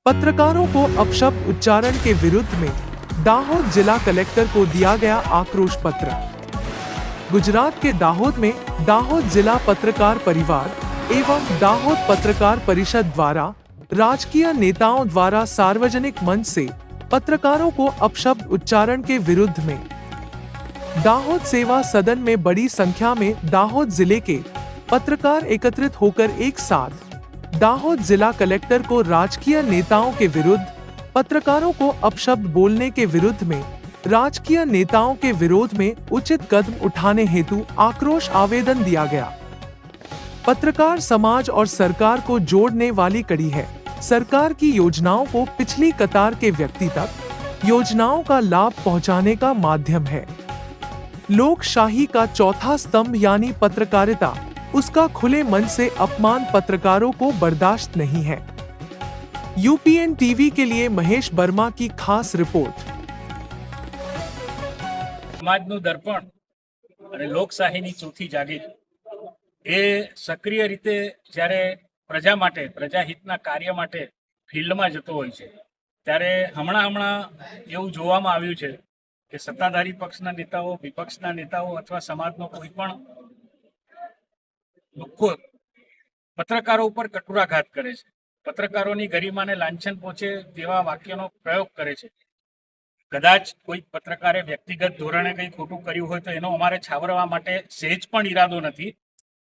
पत्रकारों को अपशब्द उच्चारण के विरुद्ध में दाहोद जिला कलेक्टर को दिया गया आक्रोश पत्र। गुजरात के दाहोद में दाहोद जिला पत्रकार परिवार एवं दाहोद पत्रकार परिषद द्वारा राजकीय नेताओं द्वारा सार्वजनिक मंच से पत्रकारों को अपशब्द उच्चारण के विरुद्ध में दाहोद सेवा सदन में बड़ी संख्या में दाहोद जिले के पत्रकार एकत्रित होकर एक साथ दाहोद जिला कलेक्टर को राजकीय नेताओं के विरुद्ध पत्रकारों को अपशब्द बोलने के विरुद्ध में राजकीय नेताओं के विरोध में उचित कदम उठाने हेतु आक्रोश आवेदन दिया गया। पत्रकार समाज और सरकार को जोड़ने वाली कड़ी है। सरकार की योजनाओं को पिछली कतार के व्यक्ति तक योजनाओं का लाभ पहुंचाने का माध्यम है। लोकशाही का चौथा स्तंभ यानी पत्रकारिता, उसका खुले मन से अपमान पत्रकारों को बर्दाश्त नहीं है। यूपीएन टीवी के लिए महेश वर्मा की खास रिपोर्ट। સમાજનું દર્પણ અને લોકશાહીની ચોથી જાગીર એ સક્રિય રીતે જ્યારે પ્રજા માટે પ્રજાહિતના કાર્ય માટે ફિલ્ડમાં જતો હોય છે ત્યારે હમણાં એવું જોવામાં આવ્યું છે કે સત્તાધારી પક્ષના નેતાઓ, વિપક્ષના નેતાઓ અથવા સમાજનો કોઈ પણ લોકો પત્રકારો ઉપર કટુરાઘાત કરે છે, પત્રકારોની ગરિમાને લાંછન પહોંચે તેવા વાક્યનો પ્રયોગ કરે છે। કદાચ કોઈ પત્રકારે વ્યક્તિગત ધોરણે કંઈ ખોટું કર્યું હોય તો એનો અમારે છાવરવા માટે સહેજ પણ ઈરાદો નથી,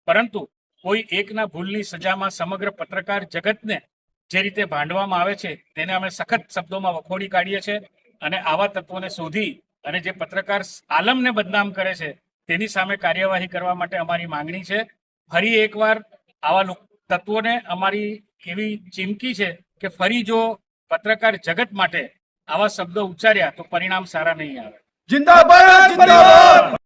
પરંતુ કોઈ એકના ભૂલની સજામાં સમગ્ર પત્રકાર જગતને જે રીતે ભાંડવામાં આવે છે તેને અમે સખત શબ્દોમાં વખોડી કાઢીએ છીએ અને આવા તત્વોને શોધી અને જે પત્રકાર આલમને બદનામ કરે છે તેની સામે કાર્યવાહી કરવા માટે અમારી માંગણી છે। ફરી એકવાર આવા તત્વોને અમારી એવી ચીમકી છે કે ફરી જો પત્રકાર જગત માટે આવા શબ્દો ઉચ્ચાર્યા તો પરિણામ સારા નહીં આવે। जिंदाबाद जिंदाबाद।